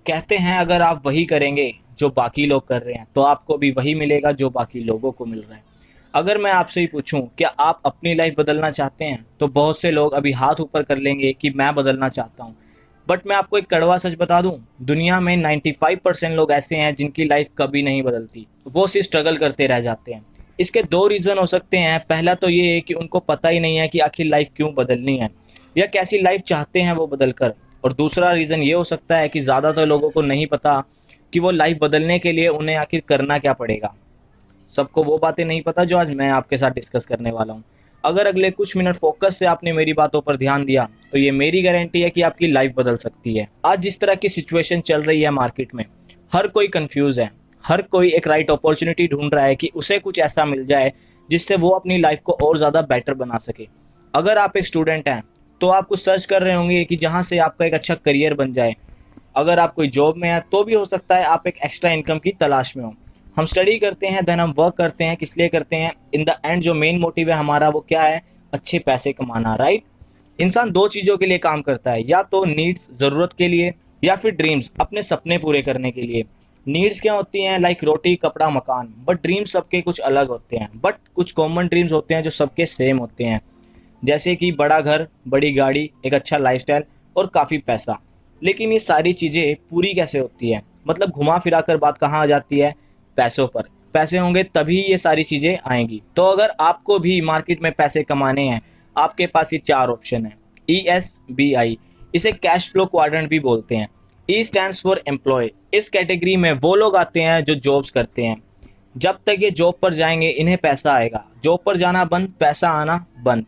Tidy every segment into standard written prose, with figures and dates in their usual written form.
कहते हैं अगर आप वही करेंगे जो बाकी लोग कर रहे हैं तो आपको भी वही मिलेगा जो बाकी लोगों को मिल रहा है। अगर मैं आपसे ही पूछूं क्या आप अपनी लाइफ बदलना चाहते हैं तो बहुत से लोग अभी हाथ ऊपर कर लेंगे कि मैं बदलना चाहता हूं। बट मैं आपको एक कड़वा सच बता दूं, दुनिया में 95% लोग ऐसे हैं जिनकी लाइफ कभी नहीं बदलती, वो सिर्फ स्ट्रगल करते रह जाते हैं। इसके दो रीजन हो सकते हैं। पहला तो ये है कि उनको पता ही नहीं है कि आखिर लाइफ क्यों बदलनी है या कैसी लाइफ चाहते हैं वो बदल कर। और दूसरा रीजन ये हो सकता है कि ज्यादातर लोगों को नहीं पता कि वो लाइफ बदलने के लिए उन्हें आखिर करना क्या पड़ेगा। सबको वो बातें नहीं पता जो आज मैं आपके साथ डिस्कस करने वाला हूँ। अगर अगले कुछ मिनट फोकस से आपने मेरी बातों पर ध्यान दिया तो ये मेरी गारंटी है कि आपकी लाइफ बदल सकती है। आज जिस तरह की सिचुएशन चल रही है मार्केट में, हर कोई कंफ्यूज है, हर कोई एक राइट अपॉर्चुनिटी ढूंढ रहा है कि उसे कुछ ऐसा मिल जाए जिससे वो अपनी लाइफ को और ज्यादा बेटर बना सके। अगर आप एक स्टूडेंट हैं तो आप कुछ सर्च कर रहे होंगे कि जहां से आपका एक अच्छा करियर बन जाए। अगर आप कोई जॉब में हैं तो भी हो सकता है आप एक एक्स्ट्रा इनकम की तलाश में हो। हम स्टडी करते हैं, देन हम वर्क करते हैं, किस लिए करते हैं? इन द एंड जो मेन मोटिव है हमारा वो क्या है? अच्छे पैसे कमाना, राइट? इंसान दो चीजों के लिए काम करता है, या तो नीड्स जरूरत के लिए या फिर ड्रीम्स अपने सपने पूरे करने के लिए। नीड्स क्या होती हैं? लाइक रोटी कपड़ा मकान। बट ड्रीम्स सबके कुछ अलग होते हैं, बट कुछ कॉमन ड्रीम्स होते हैं जो सबके सेम होते हैं, जैसे कि बड़ा घर, बड़ी गाड़ी, एक अच्छा लाइफस्टाइल और काफी पैसा। लेकिन ये सारी चीजें पूरी कैसे होती है? मतलब घुमा फिरा कर बात कहाँ आ जाती है? पैसों पर। पैसे होंगे तभी ये सारी चीजें आएंगी। तो अगर आपको भी मार्केट में पैसे कमाने हैं, आपके पास ये चार ऑप्शन है। ESBI, इसे कैश फ्लो क्वाड्रेंट भी बोलते हैं। E stands for employ. इस कैटेगरी में वो लोग आते हैं जो जॉब्स करते हैं। जब तक ये जॉब पर जाएंगे इन्हें पैसा आएगा, जॉब पर जाना बंद, पैसा आना बंद।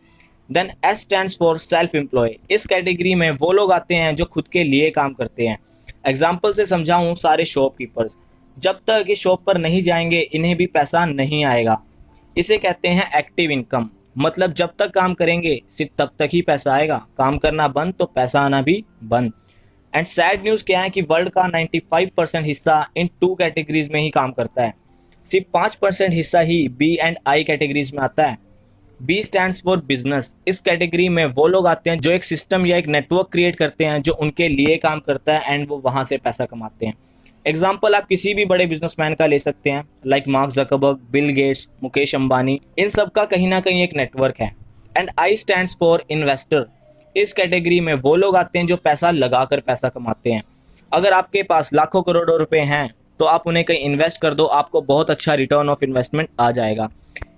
Then S stands for self employ. इस कैटेगरी में वो लोग आते हैं जो खुद के लिए काम करते हैं। एग्जाम्पल से समझाऊं, सारे शॉपकीपर्स जब तक ये शॉप पर नहीं जाएंगे इन्हें भी पैसा नहीं आएगा। इसे कहते हैं एक्टिव इनकम। मतलब जब तक काम करेंगे सिर्फ तब तक ही पैसा आएगा, काम करना बंद तो पैसा आना भी बंद। एंड सैड न्यूज क्या है कि वर्ल्ड का 95% हिस्सा इन टू कैटेगरीज में ही काम करता है। सिर्फ 5% हिस्सा ही B&I कैटेगरीज में आता है। B stands for business. इस कैटेगरी में वो लोग आते हैं जो एक सिस्टम या एक नेटवर्क क्रिएट करते हैं जो उनके लिए काम करता है एंड वो वहां से पैसा कमाते हैं। एग्जाम्पल आप किसी भी बड़े बिजनेसमैन का ले सकते हैं, like Mark Zuckerberg, Bill Gates, Mukesh Ambani. इन सब का कहीं ना कहीं एक नेटवर्क है। And I stands for investor. इस कैटेगरी में वो लोग आते हैं जो पैसा लगाकर पैसा कमाते हैं। अगर आपके पास लाखों करोड़ों रुपए हैं तो आप उन्हें कहीं इन्वेस्ट कर दो, आपको बहुत अच्छा रिटर्न ऑफ इन्वेस्टमेंट आ जाएगा।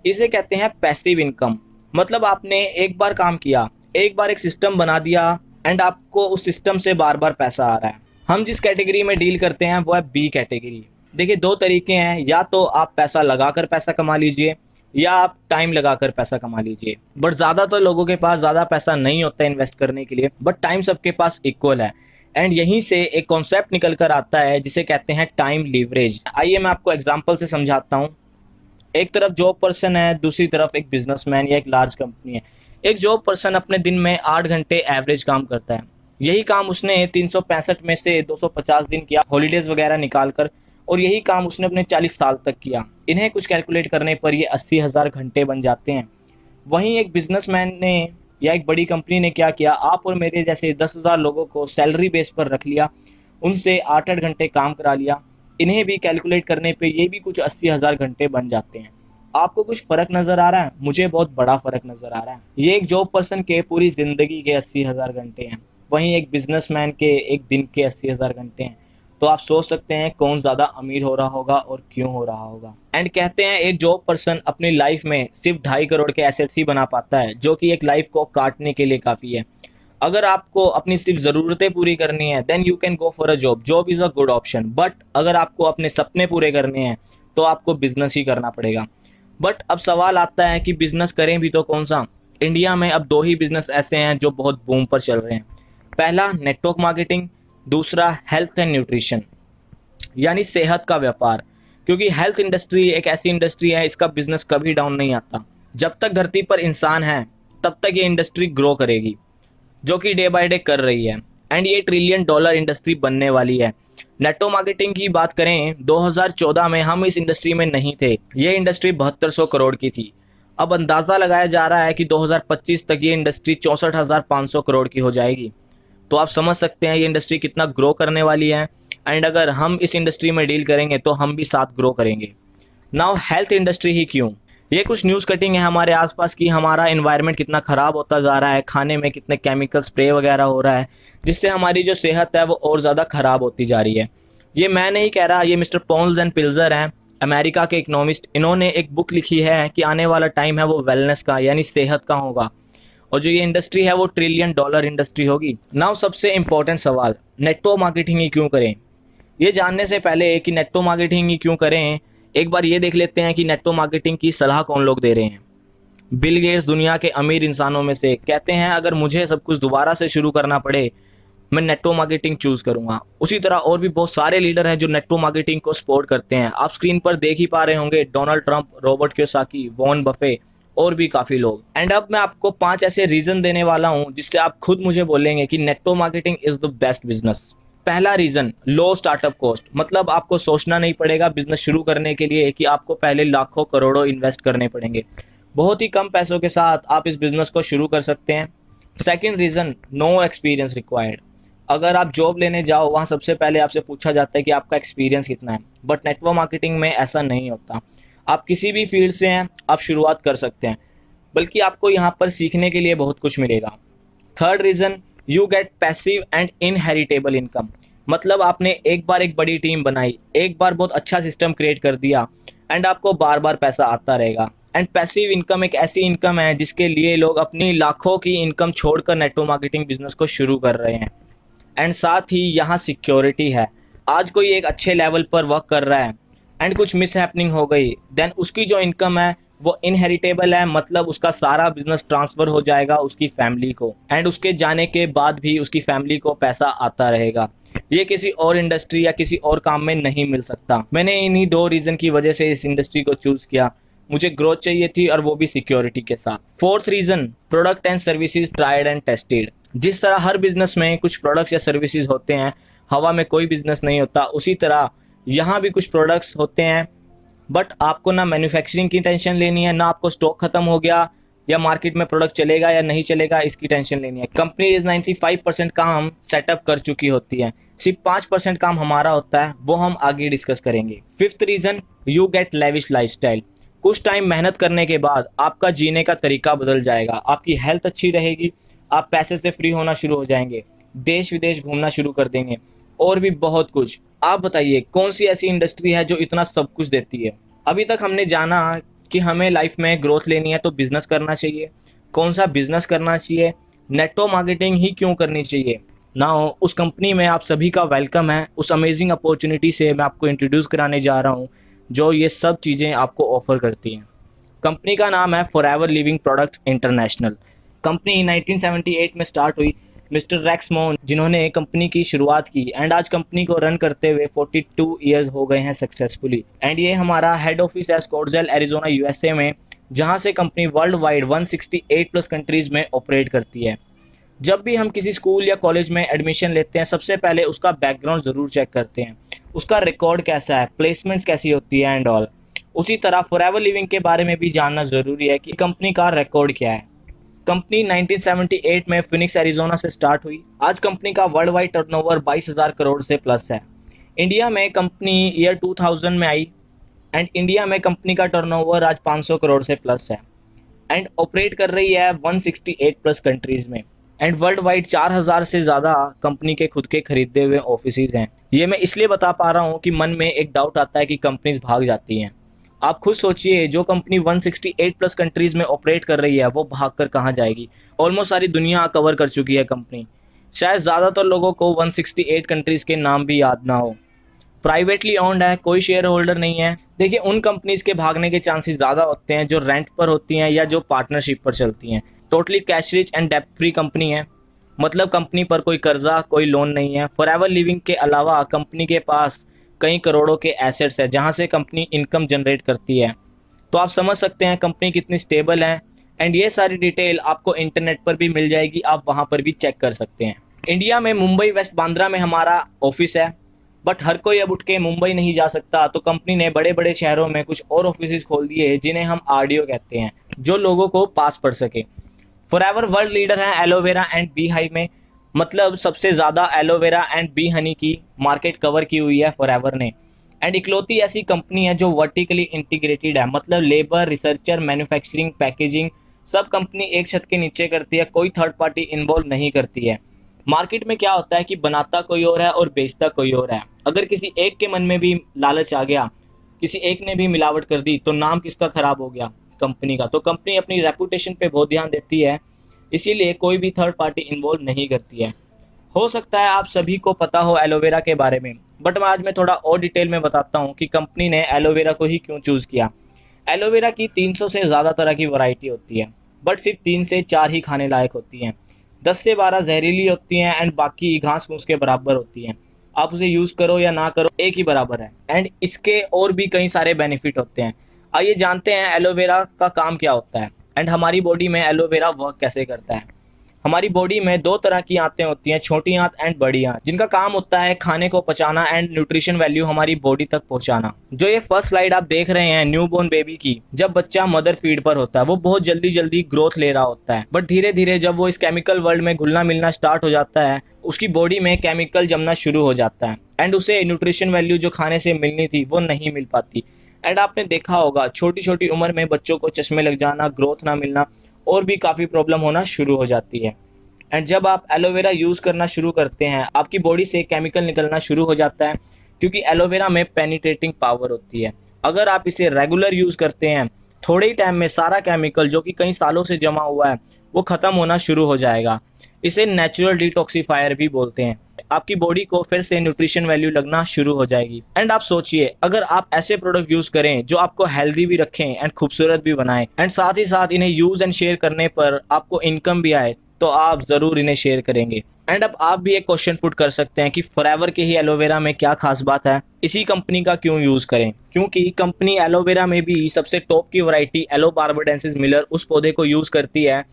इसे कहते हैं पैसिव इनकम। मतलब आपने एक बार काम किया, एक बार एक सिस्टम बना दिया एंड आपको उस सिस्टम से बार बार पैसा आ रहा है। हम जिस कैटेगरी में डील करते हैं वो है B कैटेगरी। देखिए दो तरीके हैं, या तो आप पैसा लगाकर पैसा कमा लीजिए या आप टाइम लगाकर पैसा कमा लीजिए। बट ज्यादातर लोगों के पास ज्यादा पैसा नहीं होता इन्वेस्ट करने के लिए, बट टाइम सबके पास इक्वल है। एंड यहीं से एक कॉन्सेप्ट निकल कर आता है जिसे कहते हैं टाइम लीवरेज। आइए मैं आपको एग्जांपल से समझाता हूँ। एक तरफ जॉब पर्सन है, दूसरी तरफ एक बिजनेसमैन या एक लार्ज कंपनी है। एक जॉब पर्सन अपने दिन में 8 घंटे एवरेज काम करता है। यही काम उसने 365 में से 250 दिन किया हॉलीडेज वगैरह निकाल कर, और यही काम उसने अपने 40 साल तक किया। इन्हें कुछ कैलकुलेट करने पर ये 80,000 घंटे बन जाते हैं। वहीं एक बिजनेसमैन ने या एक बड़ी कंपनी ने क्या किया, आप और मेरे जैसे 10,000 लोगों को सैलरी बेस पर रख लिया, उनसे 8-8 घंटे काम करा लिया। इन्हें भी कैलकुलेट करने पे ये भी कुछ 80,000 घंटे बन जाते हैं। आपको कुछ फर्क नजर आ रहा है? मुझे बहुत बड़ा फर्क नजर आ रहा है। ये एक जॉब पर्सन के पूरी जिंदगी के 80,000 घंटे हैं, वहीं एक बिजनेसमैन के एक दिन के 80,000 घंटे हैं। तो आप सोच सकते हैं कौन ज्यादा अमीर हो रहा होगा और क्यों हो रहा होगा। एंड कहते हैं एक जॉब पर्सन अपनी लाइफ में सिर्फ 2.5 करोड़ के एसेट्स ही बना पाता है, जो कि एक लाइफ को काटने के लिए काफी है। अगर आपको अपनी सिर्फ जरूरतें पूरी करनी है then you can go for a job. Job is a good option. But अगर आपको अपने सपने पूरे करने हैं तो आपको बिजनेस ही करना पड़ेगा। बट अब सवाल आता है कि बिजनेस करें भी तो कौन सा? इंडिया में अब 2 ही बिजनेस ऐसे हैं जो बहुत बूम पर चल रहे हैं। पहला नेटवर्क मार्केटिंग, दूसरा हेल्थ एंड न्यूट्रिशन यानी सेहत का व्यापार। क्योंकि हेल्थ इंडस्ट्री एक ऐसी इंडस्ट्री है, इसका बिजनेस कभी डाउन नहीं आता। जब तक धरती पर इंसान है तब तक ये इंडस्ट्री ग्रो करेगी, जो कि डे बाय डे कर रही है। एंड ये $1 ट्रिलियन इंडस्ट्री बनने वाली है। नेटवर्क मार्केटिंग की बात करें, 2014 में हम इस इंडस्ट्री में नहीं थे। ये इंडस्ट्री 7200 करोड़ की थी। अब अंदाजा लगाया जा रहा है कि 2025 तक ये इंडस्ट्री 64,500 करोड़ की हो जाएगी। तो आप समझ सकते हैं ये इंडस्ट्री कितना ग्रो करने वाली है। एंड अगर हम इस इंडस्ट्री में डील करेंगे तो हम भी साथ ग्रो करेंगे। नाउ हेल्थ इंडस्ट्री ही क्यों? ये कुछ न्यूज़ कटिंग है हमारे आसपास की हमारा एनवायरनमेंट कितना खराब होता जा रहा है, खाने में कितने केमिकल स्प्रे वगैरह हो रहा है, जिससे हमारी जो सेहत है वो और ज़्यादा खराब होती जा रही है। ये मैं नहीं कह रहा, ये मिस्टर पॉल्स एंड पिल्जर हैं, अमेरिका के इकोनॉमिस्ट। इन्होंने एक बुक लिखी है कि आने वाला टाइम है वो वेलनेस का यानी सेहत का होगा, और जो ये इंडस्ट्री है वो $1 ट्रिलियन इंडस्ट्री होगी। नाउ सबसे इंपॉर्टेंट सवाल, नेटवर्क मार्केटिंग ही क्यों करें? ये जानने से पहले कि नेटवर्क मार्केटिंग ही क्यों करें, एक बार ये देख लेते हैं कि नेटवर्क मार्केटिंग की सलाह कौन लोग दे रहे हैं। बिल गेट्स दुनिया के अमीर इंसानों में से कहते हैं अगर मुझे सब कुछ दोबारा से शुरू करना पड़े मैं नेटवर्क मार्केटिंग चूज करूंगा। उसी तरह और भी बहुत सारे लीडर हैं जो नेटवर्क मार्केटिंग को सपोर्ट करते हैं। आप स्क्रीन पर देख ही पा रहे होंगे, Donald Trump, Robert Kiyosaki, Warren Buffett और भी काफी लोग। एंड अब मैं आपको 5 ऐसे रीजन देने वाला हूं जिससे आप खुद मुझे बोलेंगे कि network marketing is the best business. पहला रीजन, लो स्टार्टअप कॉस्ट, मतलब आपको सोचना नहीं पड़ेगा बिजनेस शुरू करने के लिए कि आपको पहले लाखों करोड़ों इन्वेस्ट करने पड़ेंगे। बहुत ही कम पैसों के साथ आप इस बिजनेस को शुरू कर सकते हैं। Second reason, no experience required. अगर आप जॉब लेने जाओ वहां सबसे पहले आपसे पूछा जाता है कि आपका एक्सपीरियंस कितना है, बट नेटवर्क मार्केटिंग में ऐसा नहीं होता। आप किसी भी फील्ड से हैं, आप शुरुआत कर सकते हैं, बल्कि आपको यहाँ पर सीखने के लिए बहुत कुछ मिलेगा। Third reason, you get passive and inheritable income, मतलब आपने एक बार एक बड़ी टीम बनाई, एक बार बहुत अच्छा सिस्टम क्रिएट कर दिया एंड आपको बार बार पैसा आता रहेगा। एंड पैसिव इनकम एक ऐसी इनकम है जिसके लिए लोग अपनी लाखों की इनकम छोड़कर नेटवर्क मार्केटिंग बिजनेस को शुरू कर रहे हैं। एंड साथ ही यहाँ सिक्योरिटी है। आज कोई एक अच्छे लेवल पर वर्क कर रहा है एंड कुछ मिस हैपनिंग हो गई, देन उसकी जो इनकम है वो इनहेरिटेबल है, मतलब उसका सारा बिजनेस ट्रांसफर हो जाएगा उसकी फैमिली को एंड उसके जाने के बाद भी उसकी फैमिली को पैसा आता रहेगा। ये किसी और इंडस्ट्री या किसी और काम में नहीं मिल सकता। मैंने इन्हीं 2 रीजन की वजह से इस इंडस्ट्री को चूज किया। मुझे ग्रोथ चाहिए थी और वो भी सिक्योरिटी के साथ। Fourth reason, product and services tried and tested. जिस तरह हर बिजनेस में कुछ प्रोडक्ट्स या सर्विसेज होते हैं, हवा में कोई बिजनेस नहीं होता, उसी तरह यहाँ भी कुछ प्रोडक्ट्स होते हैं, बट आपको ना मैन्युफैक्चरिंग की टेंशन लेनी है, ना आपको स्टॉक खत्म हो गया या मार्केट में प्रोडक्ट चलेगा या नहीं चलेगा इसकी टेंशन लेनी है। कंपनी इस 95% काम सेटअप कर चुकी होती है, सिर्फ 5% काम हमारा होता है, वो हम आगे डिस्कस करेंगे। Fifth reason, you get lavish lifestyle. कुछ टाइम मेहनत करने के बाद आपका जीने का तरीका बदल जाएगा, आपकी हेल्थ अच्छी रहेगी, आप पैसे से फ्री होना शुरू हो जाएंगे, देश विदेश घूमना शुरू कर देंगे और भी बहुत कुछ। आप बताइए कौन सी ऐसी इंडस्ट्री है जो इतना सब कुछ देती है? अभी तक हमने जाना कि हमें लाइफ में ग्रोथ लेनी है तो बिजनेस करना चाहिए। कौन सा बिजनेस करना चाहिए, नेटवर्क मार्केटिंग ही क्यों करनी चाहिए। नाउ उस कंपनी में आप सभी का वेलकम है। उस अमेजिंग अपॉर्चुनिटी से मैं आपको इंट्रोड्यूस कराने जा रहा हूँ जो ये सब चीज़ें आपको ऑफर करती हैं। कंपनी का नाम है forever living products international. Company 1978 में स्टार्ट हुई। मिस्टर रेक्स मोन जिन्होंने कंपनी की शुरुआत की एंड आज कंपनी को रन करते हुए 42 इयर्स हो गए हैं सक्सेसफुली। एंड ये हमारा हेड ऑफिस है स्कॉट्सडेल एरिजोना यूएसए में, जहां से company world wide 168 plus countries में ऑपरेट करती है। जब भी हम किसी स्कूल या कॉलेज में एडमिशन लेते हैं सबसे पहले उसका बैकग्राउंड जरूर चेक करते हैं, उसका रिकॉर्ड कैसा है, प्लेसमेंट्स कैसी होती है एंड ऑल। उसी तरह फॉरएवर लिविंग के बारे में भी जानना जरूरी है कि कंपनी का रिकॉर्ड क्या है। कंपनी 1978 में फिनिक्स एरिजोना से स्टार्ट हुई। आज कंपनी का वर्ल्ड वाइड टर्नओवर 22,000 करोड़ से प्लस है। इंडिया में कंपनी ईयर 2000 में आई एंड इंडिया में कंपनी का टर्नओवर आज 500 करोड़ से प्लस है एंड ऑपरेट कर रही है 168 प्लस कंट्रीज में एंड वर्ल्ड वाइड 4000 से ज्यादा कंपनी के खुद के खरीदे हुए ऑफिसेज हैं। ये मैं इसलिए बता पा रहा हूँ कि मन में एक डाउट आता है कि कंपनीज भाग जाती हैं। आप खुद सोचिए, जो कंपनी 168 प्लस कंट्रीज में ऑपरेट कर रही है वो भागकर कहाँ जाएगी। ऑलमोस्ट सारी दुनिया कवर कर चुकी है कंपनी। शायद ज्यादातर लोगों को 168 कंट्रीज के नाम भी याद ना हो। प्राइवेटली ओन्ड है, कोई शेयर होल्डर नहीं है। देखिए उन कंपनीज के भागने के चांसेस ज्यादा होते हैं जो रेंट पर होती हैं या जो पार्टनरशिप पर चलती हैं। टोटली कैश रिच एंड डेब्ट फ्री कंपनी है, मतलब कंपनी पर कोई कर्जा कोई लोन नहीं है। फॉरएवर लिविंग के अलावा कंपनी के पास कई करोड़ों के एसेट्स है जहां से कंपनी इनकम जनरेट करती है। तो आप समझ सकते हैं कंपनी कितनी स्टेबल है एंड ये सारी डिटेल आपको इंटरनेट पर भी मिल जाएगी, आप वहां पर भी चेक कर सकते हैं। इंडिया में मुंबई वेस्ट बांद्रा में हमारा ऑफिस है, बट हर कोई अब उठ के मुंबई नहीं जा सकता, तो कंपनी ने बड़े बड़े शहरों में कुछ और ऑफिस खोल दिए जिन्हें हम आरडीओ कहते हैं, जो लोगों को पास पड़ सके। फॉरएवर वर्ल्ड लीडर है एलोवेरा एंड बी हाइव में। मतलब सबसे ज़्यादा एलोवेरा एंड बी हनी की मार्केट कवर की हुई है फॉरएवर ने। एंड इकलौती ऐसी कंपनी है जो वर्टिकली इंटीग्रेटेड है, मतलब लेबर, रिसर्चर, मैन्युफैक्चरिंग, पैकेजिंग सब कंपनी एक छत के नीचे करती है, कोई थर्ड पार्टी इन्वॉल्व नहीं करती है। मार्केट में क्या होता है कि बनाता कोई और है और बेचता कोई और है। अगर किसी एक के मन में भी लालच आ गया, किसी एक ने भी मिलावट कर दी, तो नाम किसका खराब हो गया? कंपनी का। तो कंपनी अपनी रेपुटेशन पे बहुत ध्यान देती है, इसीलिए कोई भी थर्ड पार्टी इन्वॉल्व नहीं करती है। हो सकता है आप सभी को पता हो एलोवेरा के बारे में, बट आज मैं थोड़ा और डिटेल में बताता हूँ कि कंपनी ने एलोवेरा को ही क्यों चूज किया। एलोवेरा की 300 से ज़्यादा तरह की वैरायटी होती है, बट सिर्फ 3 से 4 ही खाने लायक होती हैं। 10 से 12 जहरीली होती हैं एंड बाकी घास फूस के बराबर होती हैं। आप उसे यूज़ करो या ना करो एक ही बराबर है। एंड इसके और भी कई सारे बेनिफिट होते हैं। आइए जानते हैं एलोवेरा का काम क्या होता है एंड हमारी बॉडी में एलोवेरा वर्क कैसे करता है। हमारी बॉडी में दो तरह की आंतें होती हैं, छोटी आंत एंड बड़ी आंत, जिनका काम होता है खाने को पचाना एंड न्यूट्रिशन वैल्यू हमारी बॉडी तक पहुंचाना। जो ये फर्स्ट स्लाइड आप देख रहे हैं न्यूबॉर्न बेबी की, जब बच्चा मदर फीड पर होता है वो बहुत जल्दी जल्दी ग्रोथ ले रहा होता है, बट धीरे धीरे जब वो इस केमिकल वर्ल्ड में घुलना मिलना स्टार्ट हो जाता है, उसकी बॉडी में केमिकल जमना शुरू हो जाता है एंड उसे न्यूट्रिशन वैल्यू जो खाने से मिलनी थी वो नहीं मिल पाती। एंड आपने देखा होगा छोटी छोटी उम्र में बच्चों को चश्मे लग जाना, ग्रोथ ना मिलना और भी काफ़ी प्रॉब्लम होना शुरू हो जाती है। एंड जब आप एलोवेरा यूज़ करना शुरू करते हैं, आपकी बॉडी से केमिकल निकलना शुरू हो जाता है, क्योंकि एलोवेरा में पेनिट्रेटिंग पावर होती है। अगर आप इसे रेगुलर यूज़ करते हैं, थोड़े ही टाइम में सारा केमिकल जो कि कई सालों से जमा हुआ है वो ख़त्म होना शुरू हो जाएगा। इसे नेचुरल डिटॉक्सिफायर भी बोलते हैं। आपकी बॉडी को फिर से न्यूट्रिशन वैल्यू लगना शुरू हो जाएगी। एंड आप सोचिए, अगर आप ऐसे प्रोडक्ट यूज़ करें जो आपको हेल्दी भी रखें एंड खूबसूरत भी बनाएं एंड साथ ही साथ इन्हें यूज़ एंड शेयर करने पर आपको इनकम भी आए, तो आप ज़रूर इन्हें शेयर करेंगे। एंड अब आप भी एक क्वेश्चन पुट कर सकते हैं कि फॉरएवर के ही एलोवेरा में क्या खास बात है, इसी कंपनी का क्यों यूज़ करें? क्योंकि कंपनी एलोवेरा में भी सबसे टॉप की वैरायटी एलो बार्बाडेंसिस मिलर उस पौधे को यूज़ करती है।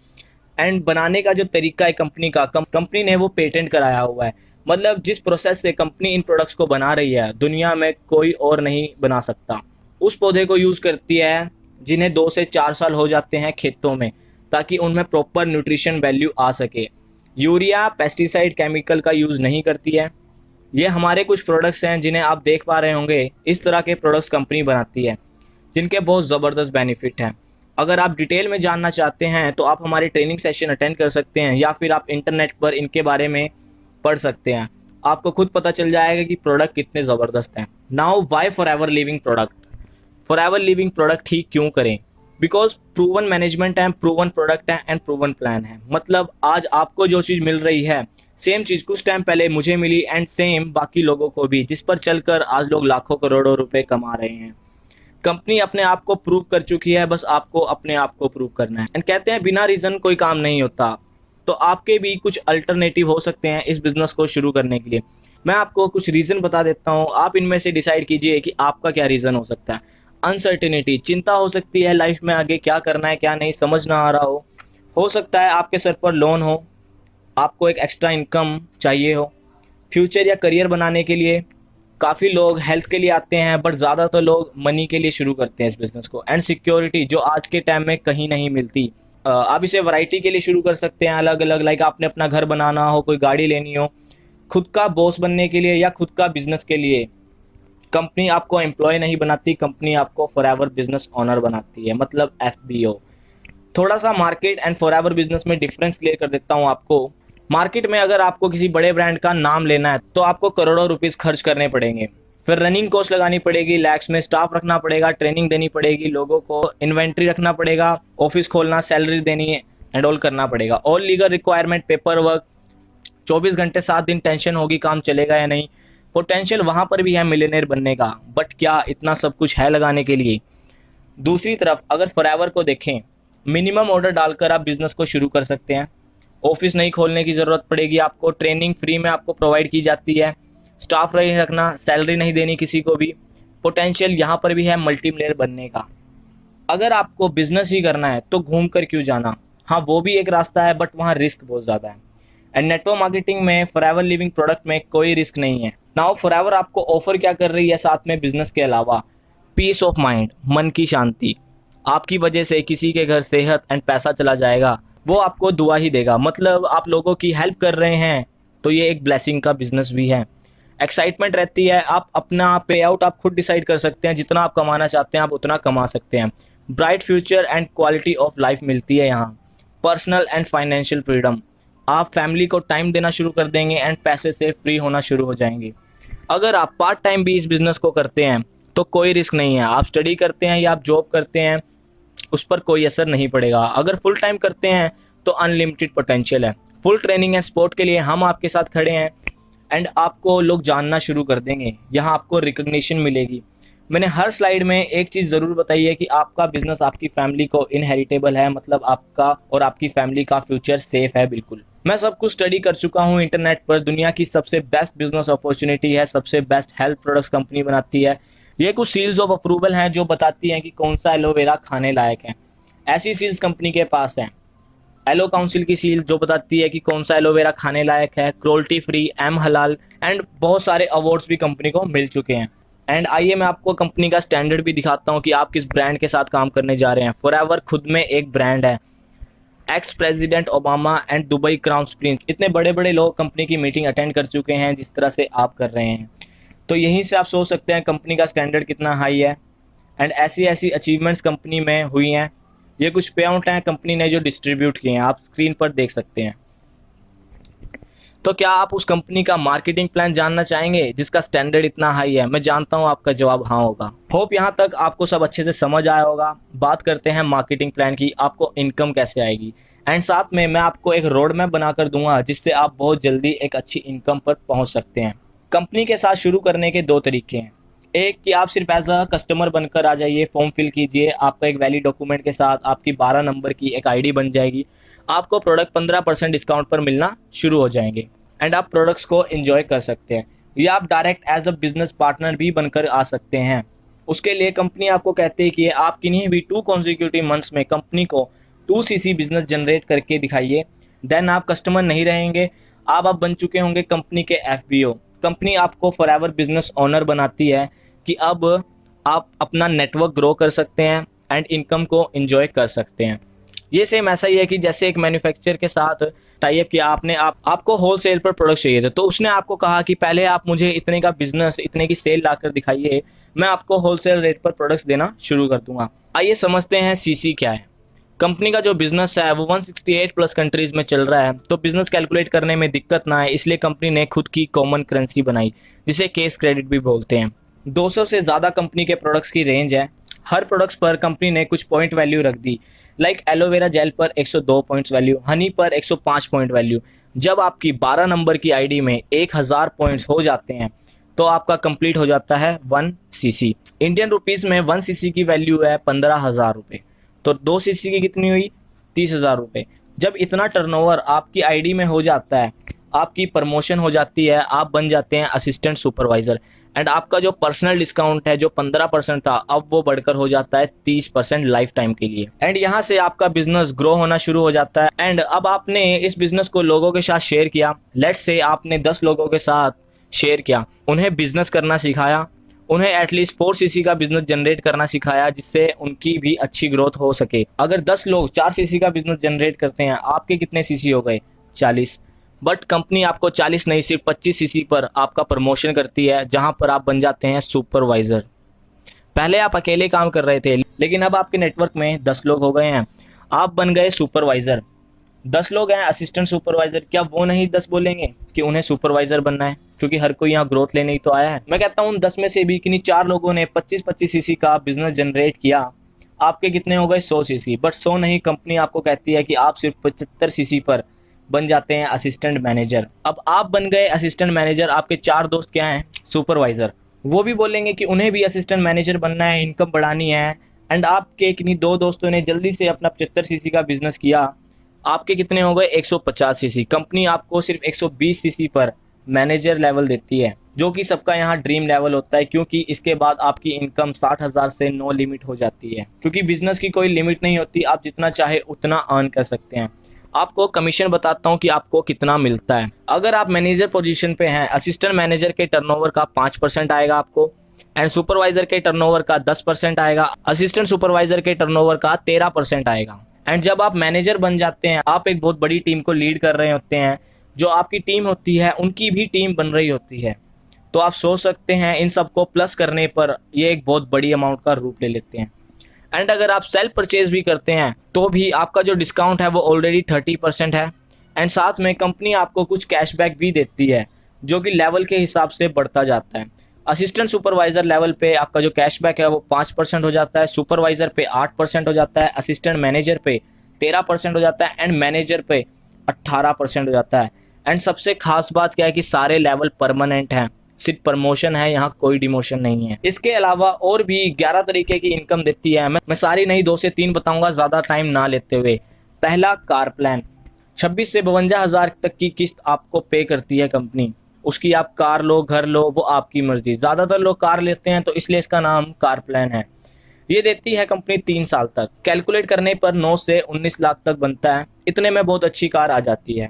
एंड बनाने का जो तरीका है कंपनी का, कंपनी ने वो पेटेंट कराया हुआ है। मतलब जिस प्रोसेस से कंपनी इन प्रोडक्ट्स को बना रही है, दुनिया में कोई और नहीं बना सकता। उस पौधे को यूज़ करती है जिन्हें 2 से 4 साल हो जाते हैं खेतों में, ताकि उनमें प्रॉपर न्यूट्रिशन वैल्यू आ सके। यूरिया, पेस्टिसाइड, केमिकल का यूज़ नहीं करती है। ये हमारे कुछ प्रोडक्ट्स हैं जिन्हें आप देख पा रहे होंगे। इस तरह के प्रोडक्ट्स कंपनी बनाती है जिनके बहुत ज़बरदस्त बेनिफिट हैं। अगर आप डिटेल में जानना चाहते हैं तो आप हमारे ट्रेनिंग सेशन अटेंड कर सकते हैं या फिर आप इंटरनेट पर इनके बारे में पढ़ सकते हैं। आपको खुद पता चल जाएगा कि प्रोडक्ट कितने ज़बरदस्त हैं। Now why Forever Living product? Forever Living product ही क्यों करें? बिकॉज प्रूवन मैनेजमेंट है, प्रूवन प्रोडक्ट है एंड प्रूवन प्लान है। मतलब आज आपको जो चीज़ मिल रही है, सेम चीज़ कुछ टाइम पहले मुझे मिली एंड सेम बाकी लोगों को भी, जिस पर चलकर आज लोग लाखों करोड़ों रुपए कमा रहे हैं। कंपनी अपने आप को प्रूव कर चुकी है, बस आपको अपने आप को प्रूव करना है। एंड कहते हैं बिना रीज़न कोई काम नहीं होता, तो आपके भी कुछ अल्टरनेटिव हो सकते हैं इस बिजनेस को शुरू करने के लिए। मैं आपको कुछ रीज़न बता देता हूँ, आप इनमें से डिसाइड कीजिए कि आपका क्या रीज़न हो सकता है। अनसर्टेनिटी, चिंता हो सकती है लाइफ में आगे क्या करना है क्या नहीं समझ ना आ रहा हो सकता है आपके सर पर लोन हो, आपको एक एक्स्ट्रा इनकम चाहिए हो, फ्यूचर या करियर बनाने के लिए। काफ़ी लोग हेल्थ के लिए आते हैं, बट ज़्यादातर लोग मनी के लिए शुरू करते हैं इस बिज़नेस को। एंड सिक्योरिटी, जो आज के टाइम में कहीं नहीं मिलती। आप इसे वैरायटी के लिए शुरू कर सकते हैं अलग अलग, लाइक आपने अपना घर बनाना हो, कोई गाड़ी लेनी हो, खुद का बॉस बनने के लिए या खुद का बिजनेस के लिए। कंपनी आपको एम्प्लॉय नहीं बनाती, कंपनी आपको फॉरएवर बिजनेस ओनर बनाती है, मतलब FBO। थोड़ा सा मार्केट एंड फॉरएवर बिजनेस में डिफरेंस क्लियर कर देता हूँ आपको। मार्केट में अगर आपको किसी बड़े ब्रांड का नाम लेना है तो आपको करोड़ों रुपीस खर्च करने पड़ेंगे, फिर रनिंग कॉस्ट लगानी पड़ेगी, लैक्स में स्टाफ रखना पड़ेगा, ट्रेनिंग देनी पड़ेगी, लोगों को इन्वेंट्री रखना पड़ेगा, ऑफिस खोलना, सैलरी देनी है, एंड ऑल करना पड़ेगा। और लीगल रिक्वायरमेंट, पेपर वर्क, 24 घंटे 7 दिन टेंशन होगी काम चलेगा या नहीं। पोटेंशियल वहां पर भी है मिलियनेयर बनने का, बट क्या इतना सब कुछ है लगाने के लिए? दूसरी तरफ अगर फॉरएवर को देखें, मिनिमम ऑर्डर डालकर आप बिजनेस को शुरू कर सकते हैं। ऑफिस नहीं खोलने की ज़रूरत पड़ेगी आपको, ट्रेनिंग फ्री में आपको प्रोवाइड की जाती है, स्टाफ नहीं रखना, सैलरी नहीं देनी किसी को भी। पोटेंशियल यहाँ पर भी है मल्टीमिलियनर बनने का। अगर आपको बिजनेस ही करना है तो घूम कर क्यों जाना? हाँ, वो भी एक रास्ता है, बट वहाँ रिस्क बहुत ज़्यादा है। एंड नेटवर्क मार्केटिंग में फॉरएवर लिविंग प्रोडक्ट में कोई रिस्क नहीं है। नाउ फॉरएवर आपको ऑफर क्या कर रही है साथ में बिजनेस के अलावा? पीस ऑफ माइंड, मन की शांति। आपकी वजह से किसी के घर सेहत एंड पैसा चला जाएगा, वो आपको दुआ ही देगा। मतलब आप लोगों की हेल्प कर रहे हैं तो ये एक ब्लेसिंग का बिजनेस भी है। एक्साइटमेंट रहती है, आप अपना पे आउट आप खुद डिसाइड कर सकते हैं, जितना आप कमाना चाहते हैं आप उतना कमा सकते हैं। Bright future and quality of life मिलती है यहाँ। पर्सनल एंड फाइनेंशियल फ्रीडम, आप फैमिली को टाइम देना शुरू कर देंगे एंड पैसे से फ्री होना शुरू हो जाएंगे। अगर आप पार्ट टाइम भी इस बिजनेस को करते हैं तो कोई रिस्क नहीं है। आप स्टडी करते हैं या आप जॉब करते हैं उस पर कोई असर नहीं पड़ेगा। अगर फुल टाइम करते हैं तो अनलिमिटेड पोटेंशियल है। फुल ट्रेनिंग एंड सपोर्ट के लिए हम आपके साथ खड़े हैं एंड आपको लोग जानना शुरू कर देंगे। यहाँ आपको रिकग्निशन मिलेगी। मैंने हर स्लाइड में एक चीज़ ज़रूर बताई है कि आपका बिजनेस आपकी फैमिली को इनहेरिटेबल है, मतलब आपका और आपकी फैमिली का फ्यूचर सेफ है। बिल्कुल, मैं सब कुछ स्टडी कर चुका हूँ इंटरनेट पर। दुनिया की सबसे बेस्ट बिजनेस अपॉर्चुनिटी है, सबसे बेस्ट हेल्थ प्रोडक्ट्स कंपनी बनाती है। ये कुछ सील्स ऑफ अप्रूवल हैं जो बताती हैं कि कौन सा एलोवेरा खाने लायक है। ऐसी सील्स कंपनी के पास हैं। एलो काउंसिल की सील जो बताती है कि कौन सा एलोवेरा खाने लायक है, क्रोल्टी फ्री, एम हलाल एंड बहुत सारे अवार्ड्स भी कंपनी को मिल चुके हैं। एंड आइए मैं आपको कंपनी का स्टैंडर्ड भी दिखाता हूँ कि आप किस ब्रांड के साथ काम करने जा रहे हैं। फॉरएवर खुद में एक ब्रांड है। Ex president Obama and Dubai crown Prince, इतने बड़े बड़े लोग कंपनी की मीटिंग अटेंड कर चुके हैं जिस तरह से आप कर रहे हैं। तो यहीं से आप सोच सकते हैं कंपनी का स्टैंडर्ड कितना हाई है। एंड ऐसी ऐसी अचीवमेंट्स कंपनी में हुई हैं। ये कुछ पे आउट हैं कंपनी ने जो डिस्ट्रीब्यूट किए हैं, आप स्क्रीन पर देख सकते हैं। तो क्या आप उस कंपनी का मार्केटिंग प्लान जानना चाहेंगे जिसका स्टैंडर्ड इतना हाई है? मैं जानता हूं आपका जवाब हाँ होगा। होप यहां तक आपको सब अच्छे से समझ आया होगा। बात करते हैं मार्केटिंग प्लान की, आपको इनकम कैसे आएगी। एंड साथ में मैं आपको एक रोड मैप बनाकर दूंगा जिससे आप बहुत जल्दी एक अच्छी इनकम पर पहुंच सकते हैं। कंपनी के साथ शुरू करने के दो तरीके हैं। एक कि आप सिर्फ एज अ कस्टमर बनकर आ जाइए, फॉर्म फिल कीजिए, आपका एक वैलिड डॉक्यूमेंट के साथ आपकी 12 नंबर की एक आईडी बन जाएगी। आपको प्रोडक्ट 15% डिस्काउंट पर मिलना शुरू हो जाएंगे एंड आप प्रोडक्ट्स को एंजॉय कर सकते हैं। या आप direct as a business partner भी बनकर आ सकते हैं। उसके लिए कंपनी आपको कहती है कि आप किन्हीं भी 2 कॉन्जिक्यूटिव मंथ्स में कंपनी को 2 सीसी बिजनेस जनरेट करके दिखाइए। देन आप कस्टमर नहीं रहेंगे, आप बन चुके होंगे कंपनी के एफबीओ। कंपनी आपको फॉरएवर बिजनेस ओनर बनाती है कि अब आप अपना नेटवर्क ग्रो कर सकते हैं एंड इनकम को एंजॉय कर सकते हैं। ये सेम ऐसा ही है कि जैसे एक मैन्युफैक्चरर के साथ टाई अप किया आपने, आपको होलसेल पर प्रोडक्ट चाहिए थे तो उसने आपको कहा कि पहले आप मुझे इतने का बिजनेस, इतने की सेल लाकर दिखाइए, मैं आपको होलसेल रेट पर प्रोडक्ट्स देना शुरू कर दूंगा। आइए समझते हैं सीसी क्या है। कंपनी का जो बिजनेस है वो 168 प्लस कंट्रीज में चल रहा है, तो बिजनेस कैलकुलेट करने में दिक्कत ना है इसलिए कंपनी ने खुद की कॉमन करेंसी बनाई जिसे केस क्रेडिट भी बोलते हैं। 200 से ज़्यादा कंपनी के प्रोडक्ट्स की रेंज है। हर प्रोडक्ट्स पर कंपनी ने कुछ पॉइंट वैल्यू रख दी। लाइक एलोवेरा जेल पर 102 पॉइंट्स वैल्यू, हनी पर 105 पॉइंट वैल्यू। जब आपकी 12 नंबर की आईडी में 1000 पॉइंट्स हो जाते हैं तो आपका कंप्लीट हो जाता है 1 सीसी। इंडियन रुपीस में 1 सीसी की वैल्यू है 15,000 रुपये, तो 2 सीसी की कितनी हुई? 30,000 रुपये। जब इतना टर्नओवर आपकी आईडी में हो जाता है, आपकी प्रमोशन हो जाती है, आप बन जाते हैं असिस्टेंट सुपरवाइजर एंड आपका जो पर्सनल डिस्काउंट है जो 15% था अब वो बढ़कर हो जाता है 30% लाइफ टाइम के लिए। एंड यहाँ से आपका बिजनेस ग्रो होना शुरू हो जाता है। एंड अब आपने इस बिजनेस को लोगों के साथ शेयर किया। लेट्स से आपने 10 लोगों के साथ शेयर किया, उन्हें बिजनेस करना सिखाया, उन्हें एटलीस्ट 4 सीसी का बिजनेस जनरेट करना सिखाया जिससे उनकी भी अच्छी ग्रोथ हो सके। अगर 10 लोग 4 सीसी का बिजनेस जनरेट करते हैं, आपके कितने सीसी हो गए? 40। बट कंपनी आपको 40 नहीं सिर्फ 25 सीसी पर आपका प्रमोशन करती है जहां पर आप बन जाते हैं सुपरवाइजर। पहले आप अकेले काम कर रहे थे लेकिन अब आपके नेटवर्क में 10 लोग हो गए हैं, आप बन गए सुपरवाइजर। 10 लोग हैं असिस्टेंट सुपरवाइजर, क्या वो नहीं 10 बोलेंगे कि उन्हें सुपरवाइजर बनना है? क्योंकि हर कोई यहाँ ग्रोथ लेने ही तो आया है। मैं कहता हूँ 10 में से भी किन्हीं 4 लोगों ने 25-25 सीसी का बिजनेस जनरेट किया, आपके कितने हो गए? 100 सीसी। बट 100 नहीं, कंपनी आपको कहती है कि आप सिर्फ 75 सीसी पर बन जाते हैं असिस्टेंट मैनेजर। अब आप बन गए असिस्टेंट मैनेजर, आपके 4 दोस्त क्या हैं? सुपरवाइजर। वो भी बोलेंगे कि उन्हें भी असिस्टेंट मैनेजर बनना है, इनकम बढ़ानी है। एंड आपके किन्हीं 2 दोस्तों ने जल्दी से अपना 75 सीसी का बिजनेस किया, आपके कितने हो गए? 150 सीसी। कंपनी आपको सिर्फ 120 सीसी पर मैनेजर लेवल देती है जो कि सबका यहाँ ड्रीम लेवल होता है, क्योंकि इसके बाद आपकी इनकम 60,000 से नो लिमिट हो जाती है। क्योंकि बिजनेस की कोई लिमिट नहीं होती, आप जितना चाहे उतना अर्न कर सकते हैं। आपको कमीशन बताता हूं कि आपको कितना मिलता है। अगर आप मैनेजर पोजीशन पे हैं, असिस्टेंट मैनेजर के टर्नओवर का 5% आएगा आपको एंड सुपरवाइजर के टर्नओवर का 10% आएगा, असिस्टेंट सुपरवाइजर के टर्नओवर का 13% आएगा एंड जब आप मैनेजर बन जाते हैं, आप एक बहुत बड़ी टीम को लीड कर रहे होते हैं, जो आपकी टीम होती है उनकी भी टीम बन रही होती है। तो आप सोच सकते हैं इन सबको प्लस करने पर ये एक बहुत बड़ी अमाउंट का रूप ले लेते हैं। एंड अगर आप सेल्फ परचेज भी करते हैं तो भी आपका जो डिस्काउंट है वो ऑलरेडी 30% है। एंड साथ में कंपनी आपको कुछ कैशबैक भी देती है, जो कि लेवल के हिसाब से बढ़ता जाता है। असिस्टेंट सुपरवाइजर लेवल पे आपका जो कैशबैक है वो 5% हो जाता है, सुपरवाइजर पे 8% हो जाता है, असिस्टेंट मैनेजर पे 13% हो जाता है, एंड मैनेजर पे 18% हो जाता है। एंड सबसे खास बात क्या है कि सारे लेवल परमानेंट हैं, सिर्फ प्रमोशन है, यहाँ कोई डिमोशन नहीं है। इसके अलावा और भी 11 तरीके की इनकम देती है। मैं सारी नहीं 2 से 3 बताऊंगा ज्यादा टाइम ना लेते हुए। पहला, कार प्लान। 26 से 52 हजार तक की किस्त आपको पे करती है कंपनी। उसकी आप कार लो, घर लो, वो आपकी मर्जी। ज्यादातर लोग कार लेते हैं तो इसलिए इसका नाम कार प्लान है। ये देती है कंपनी 3 साल तक। कैलकुलेट करने पर 9 से 19 लाख तक बनता है। इतने में बहुत अच्छी कार आ जाती है।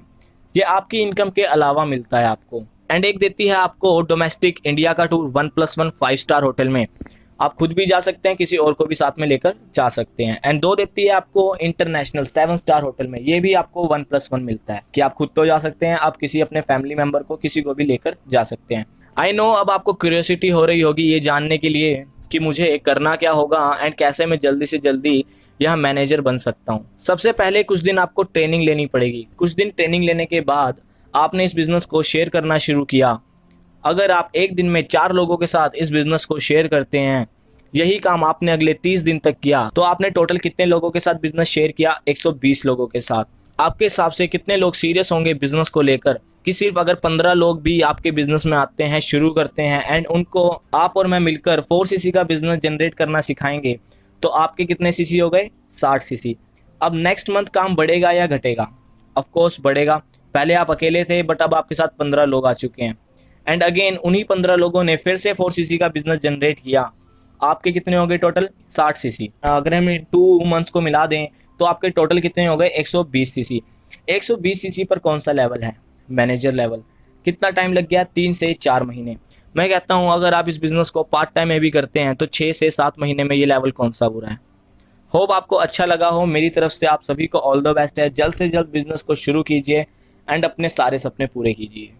ये आपकी इनकम के अलावा मिलता है आपको। एंड एक देती है आपको डोमेस्टिक इंडिया का टूर 1+1 5 स्टार होटल में। आप खुद भी जा सकते हैं, किसी और को भी साथ में लेकर जा सकते हैं। एंड 2 देती है आपको इंटरनेशनल 7 स्टार होटल में। ये भी आपको 1+1 मिलता है कि आप खुद तो जा सकते हैं, आप किसी अपने फैमिली मेंबर को, किसी को भी लेकर जा सकते हैं। आई नो अब आपको क्यूरियोसिटी हो रही होगी ये जानने के लिए कि मुझे करना क्या होगा एंड कैसे मैं जल्दी से जल्दी यह मैनेजर बन सकता हूँ। सबसे पहले कुछ दिन आपको ट्रेनिंग लेनी पड़ेगी। कुछ दिन ट्रेनिंग लेने के बाद आपने इस बिजनेस को शेयर करना शुरू किया। अगर आप एक दिन में 4 लोगों के साथ इस बिजनेस को शेयर करते हैं, यही काम आपने अगले 30 दिन तक किया, तो आपने टोटल कितने लोगों के साथ बिजनेस शेयर किया? 120 लोगों के साथ। आपके हिसाब से कितने लोग सीरियस होंगे बिजनेस को लेकर कि सिर्फ अगर 15 लोग भी आपके बिजनेस में आते हैं, शुरू करते हैं एंड उनको आप और मैं मिलकर 4 सीसी का बिजनेस जनरेट करना सिखाएंगे, तो आपके कितने सीसी हो गए? 60 सीसी। अब नेक्स्ट मंथ काम बढ़ेगा या घटेगा? ऑफ कोर्स बढ़ेगा। पहले आप अकेले थे बट अब आपके साथ 15 लोग आ चुके हैं। एंड अगेन उन्हीं 15 लोगों ने फिर से 4 सीसी का बिजनेस जनरेट किया। आपके कितने हो गए टोटल? 60 सीसी। अगर हम 2 मंथ्स को मिला दें तो आपके टोटल कितने हो गए? 120 सीसी। 120 सीसी पर कौन सा लेवल है? Manager level. कितना टाइम लग गया? 3 से 4 महीने। मैं कहता हूं अगर आप इस बिजनेस को पार्ट टाइम में भी करते हैं तो 6 से 7 महीने में ये लेवल कौन सा बुरा है। होप आपको अच्छा लगा हो। मेरी तरफ से आप सभी को ऑल द बेस्ट है। जल्द से जल्द बिजनेस को शुरू कीजिए एंड अपने सारे सपने पूरे कीजिए।